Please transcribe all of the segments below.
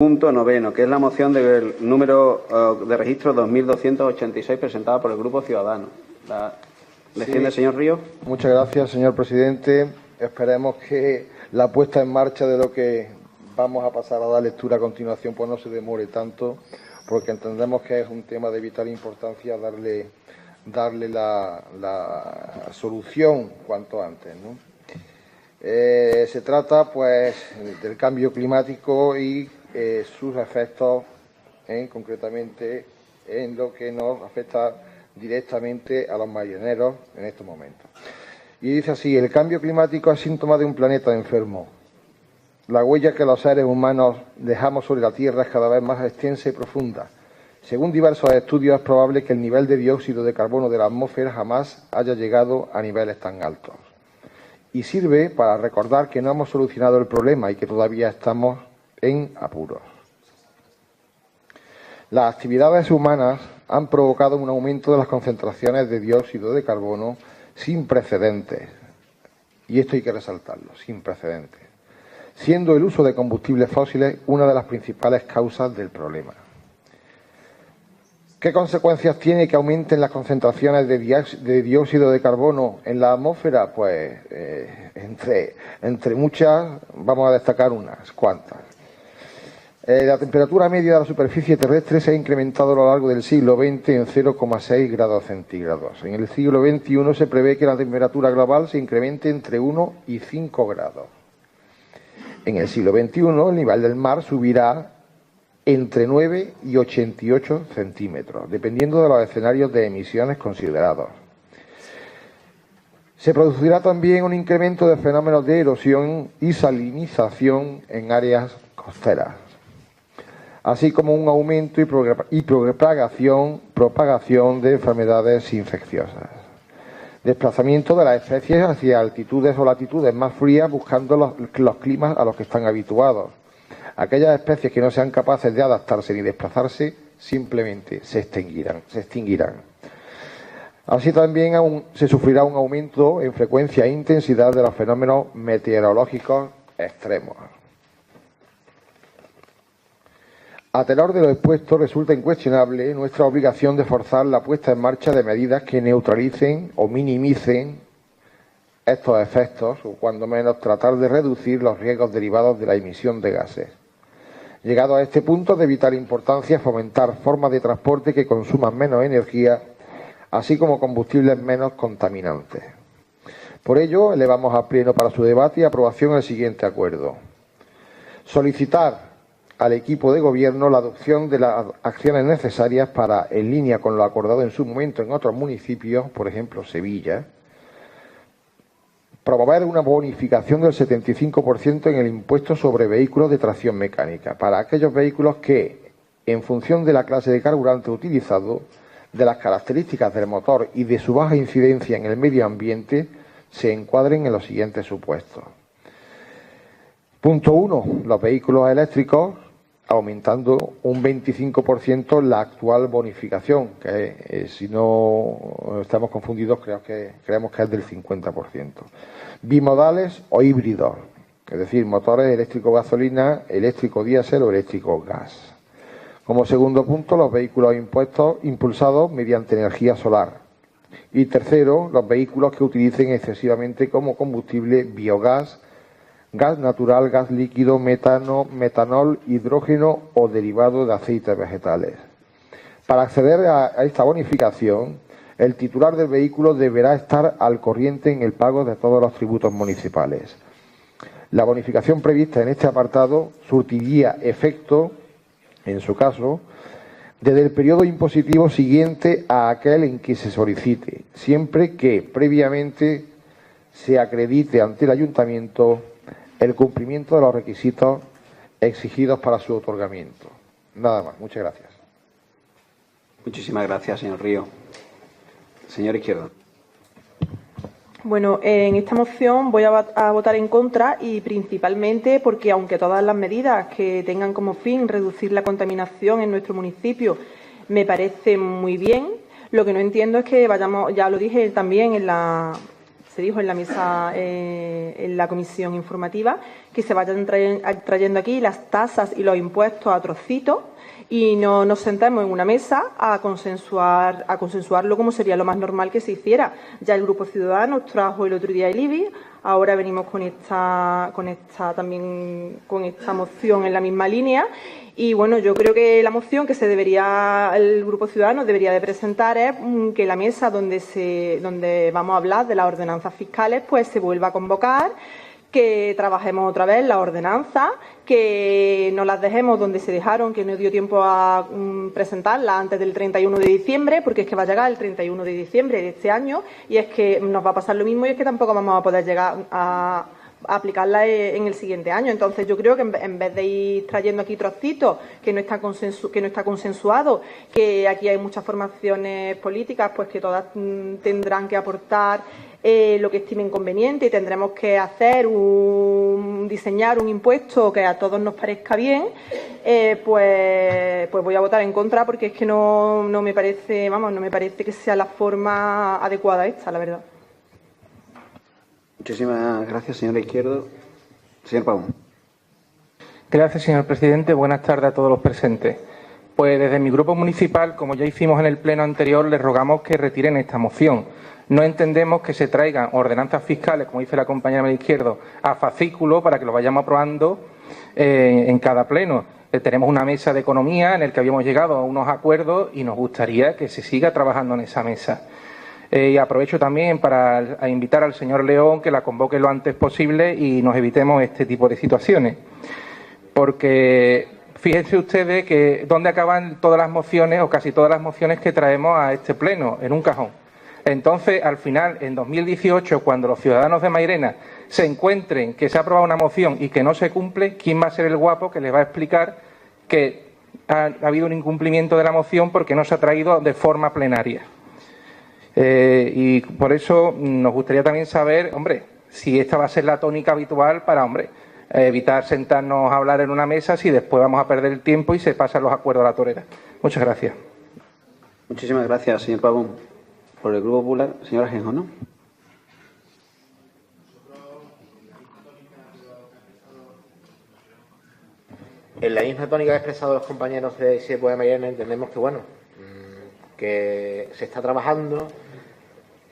Punto noveno, que es la moción del número de registro 2286 presentada por el Grupo Ciudadanos. ¿La defiende el señor Ríos? Muchas gracias, señor presidente. Esperemos que la puesta en marcha de lo que vamos a pasar a dar lectura a continuación pues no se demore tanto, porque entendemos que es un tema de vital importancia darle la solución cuanto antes, ¿no? Se trata pues del cambio climático y sus efectos concretamente en lo que nos afecta directamente a los marineros en estos momentos. Y dice así: el cambio climático es síntoma de un planeta enfermo. La huella que los seres humanos dejamos sobre la Tierra es cada vez más extensa y profunda. Según diversos estudios, es probable que el nivel de dióxido de carbono de la atmósfera jamás haya llegado a niveles tan altos. Y sirve para recordar que no hemos solucionado el problema y que todavía estamos en apuros. Las actividades humanas han provocado un aumento de las concentraciones de dióxido de carbono sin precedentes, y esto hay que resaltarlo, sin precedentes, siendo el uso de combustibles fósiles una de las principales causas del problema. ¿Qué consecuencias tiene que aumenten las concentraciones de dióxido de carbono en la atmósfera? Pues entre muchas vamos a destacar unas cuantas. La temperatura media de la superficie terrestre se ha incrementado a lo largo del siglo XX en 0,6 grados centígrados. En el siglo XXI se prevé que la temperatura global se incremente entre 1 y 5 grados. En el siglo XXI el nivel del mar subirá entre 9 y 88 centímetros, dependiendo de los escenarios de emisiones considerados. Se producirá también un incremento de fenómenos de erosión y salinización en áreas costeras, así como un aumento y propagación de enfermedades infecciosas. Desplazamiento de las especies hacia altitudes o latitudes más frías, buscando los climas a los que están habituados. Aquellas especies que no sean capaces de adaptarse ni desplazarse simplemente se extinguirán. Así también se sufrirá un aumento en frecuencia e intensidad de los fenómenos meteorológicos extremos. A tenor de lo expuesto, resulta incuestionable nuestra obligación de forzar la puesta en marcha de medidas que neutralicen o minimicen estos efectos, o cuando menos tratar de reducir los riesgos derivados de la emisión de gases. Llegado a este punto, de vital importancia fomentar formas de transporte que consuman menos energía, así como combustibles menos contaminantes. Por ello, elevamos a pleno para su debate y aprobación el siguiente acuerdo. Solicitar al equipo de gobierno la adopción de las acciones necesarias para, en línea con lo acordado en su momento en otros municipios, por ejemplo Sevilla, promover una bonificación del 75% en el impuesto sobre vehículos de tracción mecánica para aquellos vehículos que, en función de la clase de carburante utilizado, de las características del motor y de su baja incidencia en el medio ambiente, se encuadren en los siguientes supuestos. Punto 1. Los vehículos eléctricos, aumentando un 25% la actual bonificación, que si no estamos confundidos creemos que es del 50%. Bimodales o híbridos, es decir, motores eléctrico-gasolina, eléctrico-diésel o eléctrico-gas. Como segundo punto, los vehículos impulsados mediante energía solar. Y tercero, los vehículos que utilicen excesivamente como combustible biogás, gas natural, gas líquido, metano, metanol, hidrógeno o derivado de aceites vegetales. Para acceder a esta bonificación, el titular del vehículo deberá estar al corriente en el pago de todos los tributos municipales. La bonificación prevista en este apartado surtiría efecto, en su caso, desde el periodo impositivo siguiente a aquel en que se solicite, siempre que previamente se acredite ante el ayuntamiento el cumplimiento de los requisitos exigidos para su otorgamiento. Nada más. Muchas gracias. Muchísimas gracias, señor Ríos. Señor Izquierdo. Bueno, en esta moción voy a votar en contra y principalmente porque, aunque todas las medidas que tengan como fin reducir la contaminación en nuestro municipio me parecen muy bien, lo que no entiendo es que vayamos, ya lo dije también en la se dijo en la mesa, en la comisión informativa, que se vayan trayendo aquí las tasas y los impuestos a trocitos y no nos sentemos en una mesa a consensuarlo como sería lo más normal que se hiciera. Ya el Grupo Ciudadanos trajo el otro día el IBI, ahora venimos con esta moción en la misma línea. Y bueno, yo creo que la moción que el Grupo Ciudadanos debería de presentar es que la mesa donde vamos a hablar de las ordenanzas fiscales pues se vuelva a convocar, que trabajemos otra vez las ordenanzas, que no las dejemos donde se dejaron, que no dio tiempo a presentarlas antes del 31 de diciembre, porque es que va a llegar el 31 de diciembre de este año y es que nos va a pasar lo mismo y es que tampoco vamos a poder llegar a aplicarla en el siguiente año. Entonces yo creo que en vez de ir trayendo aquí trocitos que no está consensuado, que aquí hay muchas formaciones políticas pues que todas tendrán que aportar lo que estimen conveniente y tendremos que diseñar un impuesto que a todos nos parezca bien, pues voy a votar en contra porque es que no me parece que sea la forma adecuada esta, la verdad. Muchísimas gracias, señora Izquierdo. Señor Pavón. Gracias, señor presidente. Buenas tardes a todos los presentes. Pues desde mi grupo municipal, como ya hicimos en el pleno anterior, les rogamos que retiren esta moción. No entendemos que se traigan ordenanzas fiscales, como dice la compañera de Izquierdo, a fascículo para que lo vayamos aprobando en cada pleno. Tenemos una mesa de economía en la que habíamos llegado a unos acuerdos y nos gustaría que se siga trabajando en esa mesa. Y aprovecho también para invitar al señor León que la convoque lo antes posible y nos evitemos este tipo de situaciones. Porque fíjense ustedes que dónde acaban todas las mociones o casi todas las mociones que traemos a este pleno, en un cajón. Entonces, al final, en 2018, cuando los ciudadanos de Mairena se encuentren que se ha aprobado una moción y que no se cumple, ¿quién va a ser el guapo que les va a explicar que ha habido un incumplimiento de la moción porque no se ha traído de forma plenaria? Y por eso nos gustaría también saber, hombre, si esta va a ser la tónica habitual para, evitar sentarnos a hablar en una mesa si después vamos a perder el tiempo y se pasan los acuerdos a la torera. Muchas gracias. Muchísimas gracias, señor Pavón. Por el Grupo Popular, señora Genjo, ¿no? En la misma tónica que han expresado los compañeros de SIEPO de Mairena, entendemos que, que se está trabajando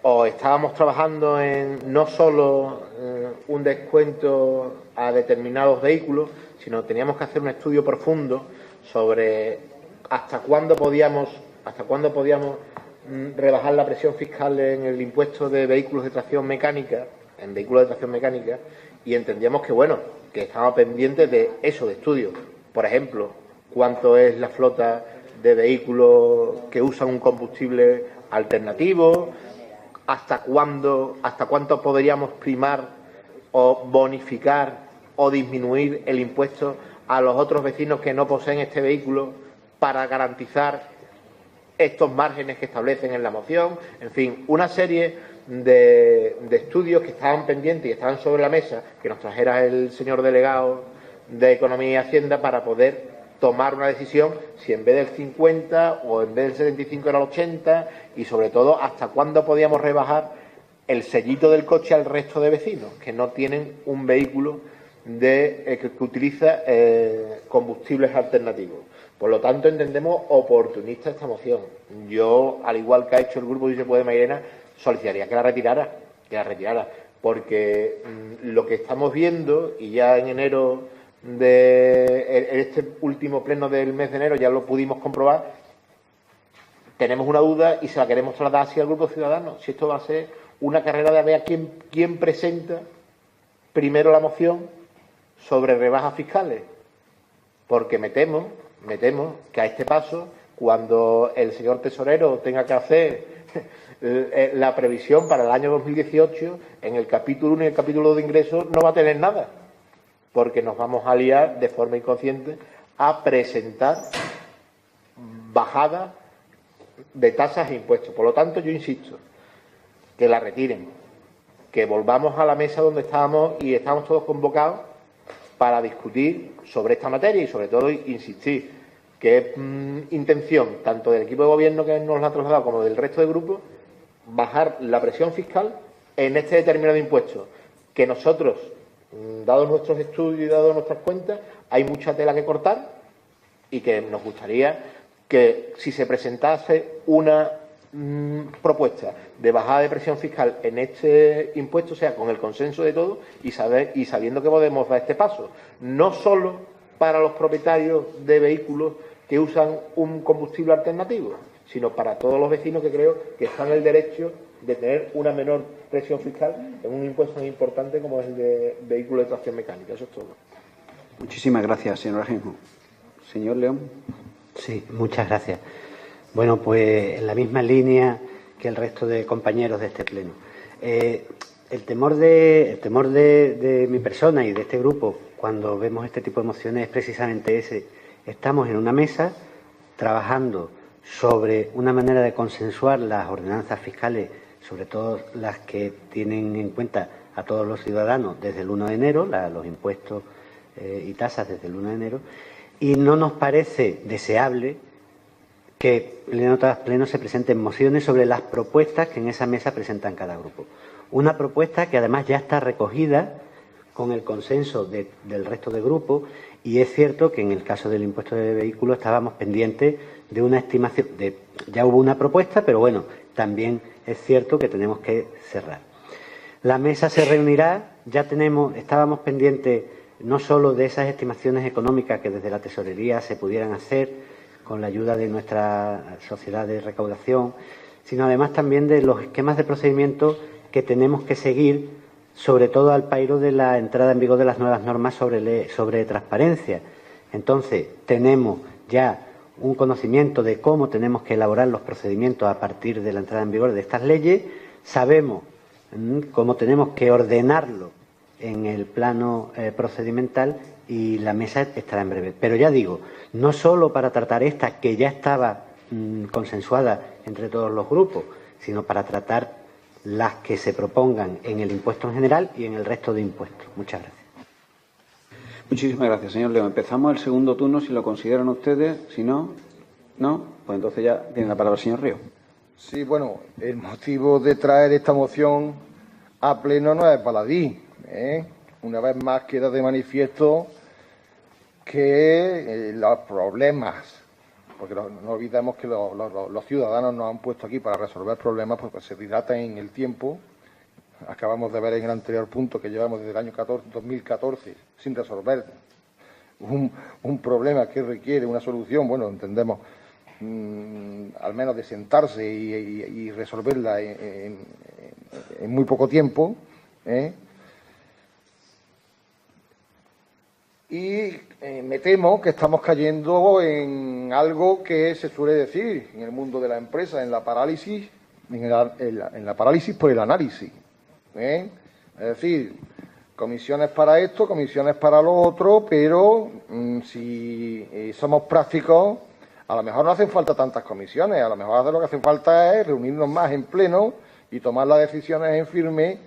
o estábamos trabajando en no solo un descuento a determinados vehículos, sino teníamos que hacer un estudio profundo sobre hasta cuándo podíamos rebajar la presión fiscal en el impuesto de vehículos de tracción mecánica, y entendíamos que estábamos pendientes de eso, de estudios. Por ejemplo, cuánto es la flota de vehículos que usan un combustible alternativo, hasta cuánto podríamos primar o bonificar o disminuir el impuesto a los otros vecinos que no poseen este vehículo para garantizar estos márgenes que establecen en la moción. En fin, una serie de estudios que estaban pendientes y estaban sobre la mesa, que nos trajera el señor delegado de Economía y Hacienda para poder tomar una decisión si en vez del 50 o en vez del 75 era el 80 y sobre todo hasta cuándo podíamos rebajar el sellito del coche al resto de vecinos que no tienen un vehículo que utiliza combustibles alternativos. Por lo tanto, entendemos oportunista esta moción. Yo, al igual que ha hecho el Grupo de Mairena, solicitaría que la retirara, porque lo que estamos viendo, y ya en enero en este último pleno del mes de enero ya lo pudimos comprobar, tenemos una duda y se la queremos trasladar así al Grupo Ciudadanos, si esto va a ser una carrera de ver quién presenta primero la moción sobre rebajas fiscales, porque me temo que a este paso, cuando el señor tesorero tenga que hacer la previsión para el año 2018, en el capítulo 1 y el capítulo 2 de ingresos no va a tener nada, porque nos vamos a liar de forma inconsciente a presentar bajadas de tasas e impuestos. Por lo tanto, yo insisto, que la retiren, que volvamos a la mesa donde estábamos y estamos todos convocados para discutir sobre esta materia y, sobre todo, insistir que es intención tanto del equipo de gobierno que nos la ha trasladado como del resto de grupos bajar la presión fiscal en este determinado impuesto, que nosotros, dados nuestros estudios y dados nuestras cuentas, hay mucha tela que cortar y que nos gustaría que si se presentase una propuesta de bajada de presión fiscal en este impuesto sea con el consenso de todos y sabiendo que podemos dar este paso, no solo para los propietarios de vehículos que usan un combustible alternativo, sino para todos los vecinos que creo que están en el derecho de tener una menor presión fiscal en un impuesto tan importante como es el de vehículos de tracción mecánica. Eso es todo. Muchísimas gracias, señor Argenjo. Señor León. Sí, muchas gracias. Bueno, pues en la misma línea que el resto de compañeros de este pleno. El temor de mi persona y de este grupo cuando vemos este tipo de mociones es precisamente ese. Estamos en una mesa trabajando sobre una manera de consensuar las ordenanzas fiscales, sobre todo las que tienen en cuenta a todos los ciudadanos desde el 1 de enero, los impuestos y tasas desde el 1 de enero, y no nos parece deseable que pleno tras pleno se presenten mociones sobre las propuestas que en esa mesa presentan cada grupo. Una propuesta que además ya está recogida con el consenso del resto de grupos, y es cierto que en el caso del impuesto de vehículos estábamos pendientes de una estimación, ya hubo una propuesta, pero bueno, también es cierto que tenemos que cerrar. La mesa se reunirá, estábamos pendientes no solo de esas estimaciones económicas que desde la tesorería se pudieran hacer con la ayuda de nuestra sociedad de recaudación, sino además también de los esquemas de procedimiento que tenemos que seguir, sobre todo al pairo de la entrada en vigor de las nuevas normas sobre transparencia. Entonces, tenemos ya un conocimiento de cómo tenemos que elaborar los procedimientos a partir de la entrada en vigor de estas leyes, sabemos cómo tenemos que ordenarlo en el plano procedimental y la mesa estará en breve. Pero ya digo, no solo para tratar esta que ya estaba consensuada entre todos los grupos, sino para tratar las que se propongan en el impuesto en general y en el resto de impuestos. Muchas gracias. Muchísimas gracias, señor León. Empezamos el segundo turno, si lo consideran ustedes. Si no, pues entonces ya tiene la palabra el señor Ríos. Sí, bueno, el motivo de traer esta moción a pleno no es baladí. Una vez más queda de manifiesto que los problemas, porque no olvidemos que los ciudadanos nos han puesto aquí para resolver problemas, pues se dilatan en el tiempo. Acabamos de ver en el anterior punto que llevamos desde el año 2014 sin resolver un problema que requiere una solución. Bueno, entendemos al menos de sentarse y resolverla en muy poco tiempo. Y me temo que estamos cayendo en algo que se suele decir en el mundo de la empresa, en la parálisis, en la parálisis por el análisis. Es decir, comisiones para esto, comisiones para lo otro, pero si somos prácticos, a lo mejor no hacen falta tantas comisiones, a lo mejor lo que hace falta es reunirnos más en pleno y tomar las decisiones en firme,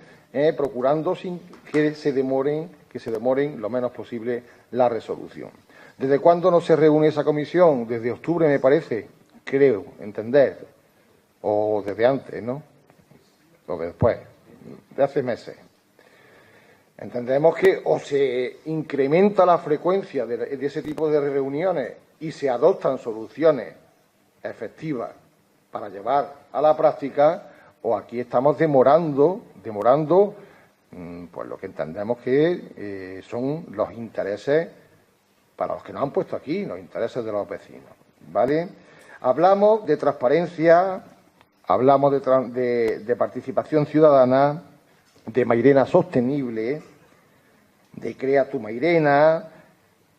procurando sin que se demoren lo menos posible la resolución. ¿Desde cuándo no se reúne esa comisión? Desde octubre, me parece, creo, entender, o desde antes, ¿no? O después, de hace meses. Entendemos que o se incrementa la frecuencia de ese tipo de reuniones y se adoptan soluciones efectivas para llevar a la práctica, o aquí estamos demorando pues lo que entendemos que son los intereses para los que nos han puesto aquí, los intereses de los vecinos, ¿vale? Hablamos de transparencia, hablamos de participación ciudadana, de Mairena sostenible, de Crea tu Mairena,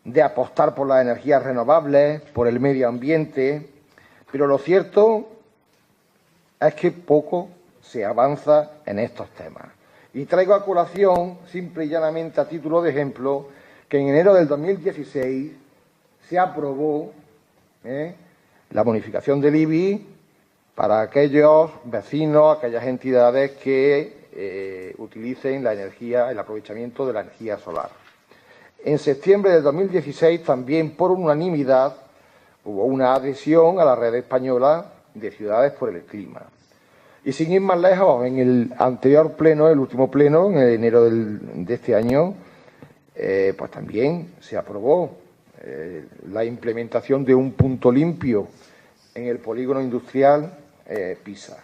de apostar por las energías renovables, por el medio ambiente, pero lo cierto es que poco se avanza en estos temas. Y traigo a colación, simple y llanamente a título de ejemplo, que en enero del 2016 se aprobó la bonificación del IBI para aquellos vecinos, aquellas entidades que utilicen la energía, el aprovechamiento de la energía solar. En septiembre del 2016, también por unanimidad, hubo una adhesión a la Red Española de Ciudades por el Clima. Y sin ir más lejos, en el anterior pleno, el último pleno, en enero de este año, pues también se aprobó la implementación de un punto limpio en el polígono industrial Pisa.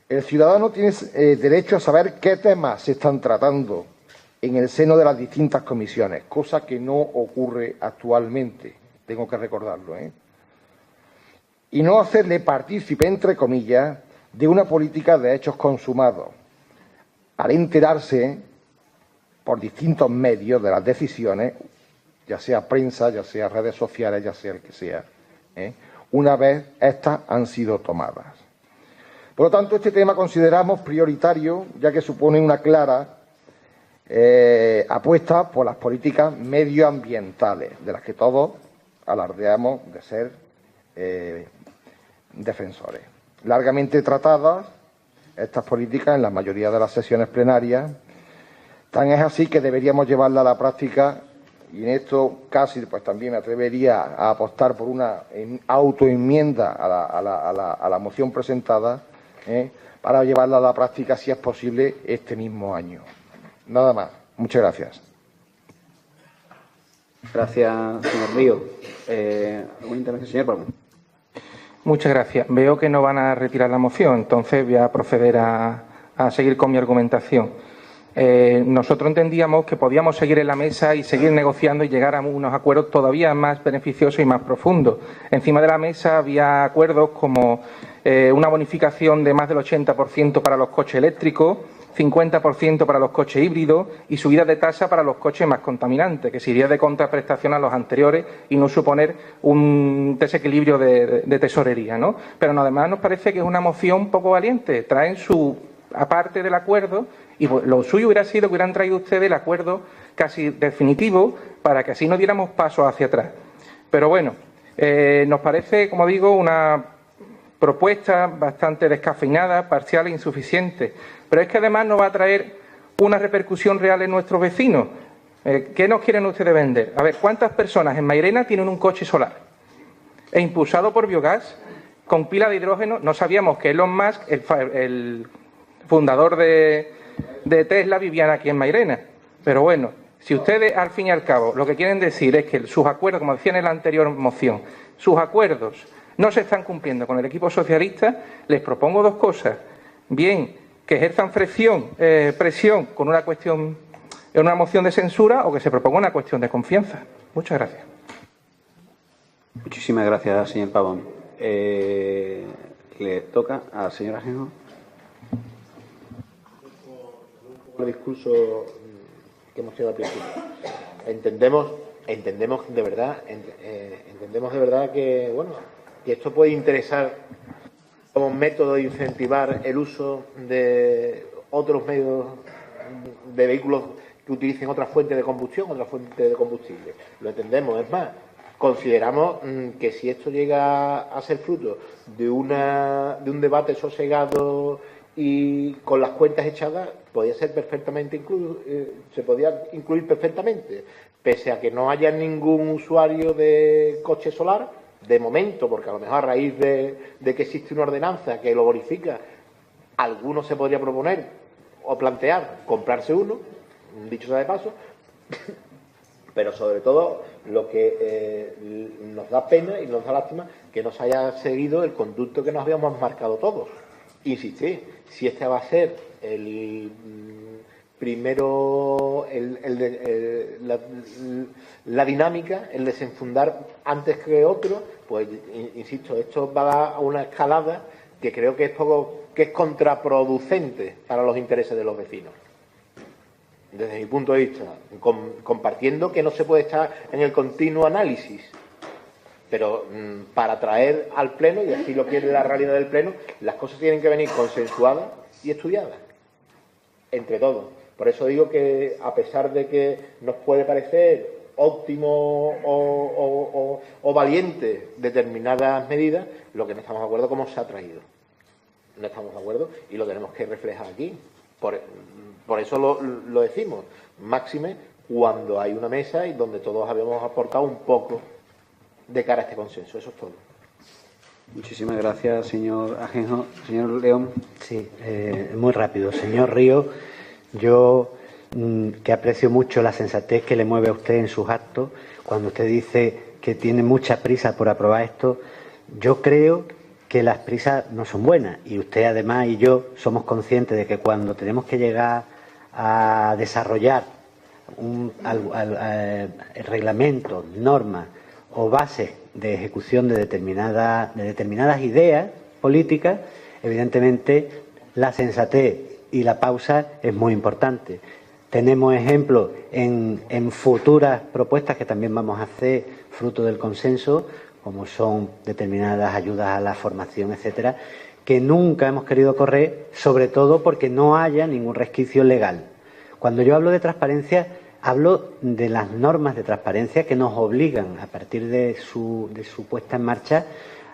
El ciudadano tiene derecho a saber qué temas se están tratando en el seno de las distintas comisiones, cosa que no ocurre actualmente, tengo que recordarlo, y no hacerle partícipe, entre comillas, de una política de hechos consumados, al enterarse por distintos medios de las decisiones, ya sea prensa, ya sea redes sociales, ya sea el que sea, una vez estas han sido tomadas. Por lo tanto, este tema consideramos prioritario, ya que supone una clara apuesta por las políticas medioambientales, de las que todos alardeamos de ser defensores. Largamente tratadas estas políticas en la mayoría de las sesiones plenarias, tan es así que deberíamos llevarla a la práctica, y en esto casi pues también me atrevería a apostar por una autoenmienda a la moción presentada, para llevarla a la práctica, si es posible, este mismo año. Nada más. Muchas gracias. Gracias, señor Río. ¿Alguna intervención, señor Pablo? Muchas gracias. Veo que no van a retirar la moción, entonces voy a proceder a seguir con mi argumentación. Nosotros entendíamos que podíamos seguir en la mesa y seguir negociando y llegar a unos acuerdos todavía más beneficiosos y más profundos. Encima de la mesa había acuerdos como una bonificación de más del 80% para los coches eléctricos, 50% para los coches híbridos y subida de tasa para los coches más contaminantes, que sería de contraprestación a los anteriores y no suponer un desequilibrio de tesorería, ¿no? Pero además nos parece que es una moción poco valiente. Traen su aparte del acuerdo y lo suyo hubiera sido que hubieran traído ustedes el acuerdo casi definitivo para que así no diéramos pasos hacia atrás. Pero bueno, nos parece, como digo, una propuesta bastante descafeinada, parcial e insuficiente. Pero es que además nos va a traer una repercusión real en nuestros vecinos. ¿Qué nos quieren ustedes vender? A ver, ¿cuántas personas en Mairena tienen un coche solar? E impulsado por biogás, con pila de hidrógeno. No sabíamos que Elon Musk, el fundador de Tesla, vivía aquí en Mairena. Pero bueno, si ustedes, al fin y al cabo, lo que quieren decir es que sus acuerdos, como decía en la anterior moción, sus acuerdos no se están cumpliendo con el equipo socialista, les propongo dos cosas. Bien, que ejerzan presión con una moción de censura, o que se proponga una cuestión de confianza. Muchas gracias. Muchísimas gracias, señor Pavón. Le toca al señor Ajenjo. El discurso que hemos tenido al principio. Entendemos de verdad que, bueno, que esto puede interesar como método de incentivar el uso de otros medios de vehículos que utilicen otras fuentes de combustión, otras fuentes de combustible. Lo entendemos, es más, consideramos que si esto llega a ser fruto de un debate sosegado y con las cuentas echadas, podía ser perfectamente se podía incluir perfectamente, pese a que no haya ningún usuario de coche solar, de momento, porque a lo mejor a raíz de que existe una ordenanza que lo bonifica, alguno se podría proponer o plantear comprarse uno, dicho sea de paso, pero sobre todo lo que nos da pena y nos da lástima que no se haya seguido el conducto que nos habíamos marcado todos. Insistir, si este va a ser el primero, la dinámica, el desenfundar antes que otro, pues insisto, esto va a dar una escalada que creo que es contraproducente para los intereses de los vecinos. Desde mi punto de vista, compartiendo que no se puede estar en el continuo análisis, pero para traer al Pleno, y así lo quiere la realidad del Pleno, las cosas tienen que venir consensuadas y estudiadas, entre todos. Por eso digo que, a pesar de que nos puede parecer óptimo o valiente determinadas medidas, lo que no estamos de acuerdo es cómo se ha traído. No estamos de acuerdo y lo tenemos que reflejar aquí. Por eso lo decimos, máxime cuando hay una mesa y donde todos habíamos aportado un poco de cara a este consenso. Eso es todo. Muchísimas gracias, señor Ajenjo. Señor León. Sí, muy rápido. Señor Río, yo que aprecio mucho la sensatez que le mueve a usted en sus actos, cuando usted dice que tiene mucha prisa por aprobar esto, yo creo que las prisas no son buenas. Y usted, además, y yo somos conscientes de que cuando tenemos que llegar a desarrollar reglamentos, normas o bases de ejecución de determinadas ideas políticas, evidentemente la sensatez y la pausa es muy importante. Tenemos ejemplos en futuras propuestas que también vamos a hacer fruto del consenso, como son determinadas ayudas a la formación, etcétera, que nunca hemos querido correr, sobre todo porque no haya ningún resquicio legal. Cuando yo hablo de transparencia, hablo de las normas de transparencia que nos obligan, a partir de su puesta en marcha,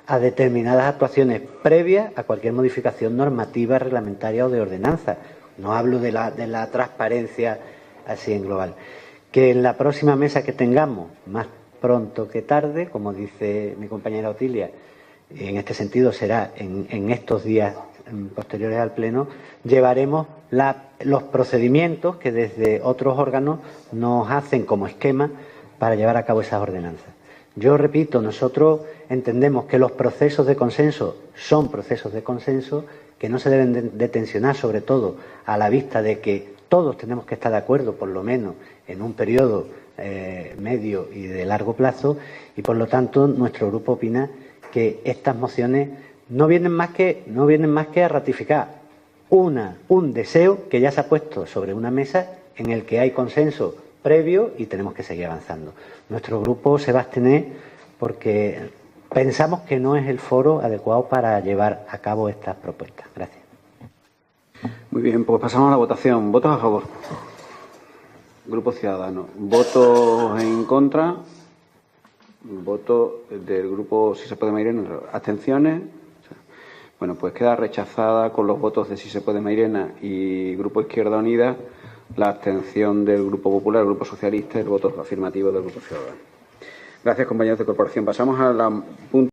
a determinadas actuaciones previas a cualquier modificación normativa, reglamentaria o de ordenanza. No hablo de la transparencia así en global. Que en la próxima mesa que tengamos, más pronto que tarde, como dice mi compañera Otilia, en este sentido será en estos días posteriores al Pleno, llevaremos los procedimientos que desde otros órganos nos hacen como esquema para llevar a cabo esas ordenanzas. Yo repito, nosotros entendemos que los procesos de consenso son procesos de consenso que no se deben de tensionar, sobre todo a la vista de que todos tenemos que estar de acuerdo, por lo menos en un periodo medio y de largo plazo, y por lo tanto nuestro grupo opina que estas mociones no vienen más que a ratificar un deseo que ya se ha puesto sobre una mesa en el que hay consenso previo y tenemos que seguir avanzando. Nuestro grupo se va a abstener porque pensamos que no es el foro adecuado para llevar a cabo estas propuestas. Gracias. Muy bien, pues pasamos a la votación. ¿Votos a favor? Grupo Ciudadanos. ¿Votos en contra? Voto del grupo Si se puede Mairena. ¿Abstenciones? Bueno, pues queda rechazada con los votos de Si se puede Mairena y Grupo Izquierda Unida la abstención del Grupo Popular, el Grupo Socialista y el voto afirmativo del Grupo Ciudadano. Gracias, compañeros de corporación. Pasamos a la punta.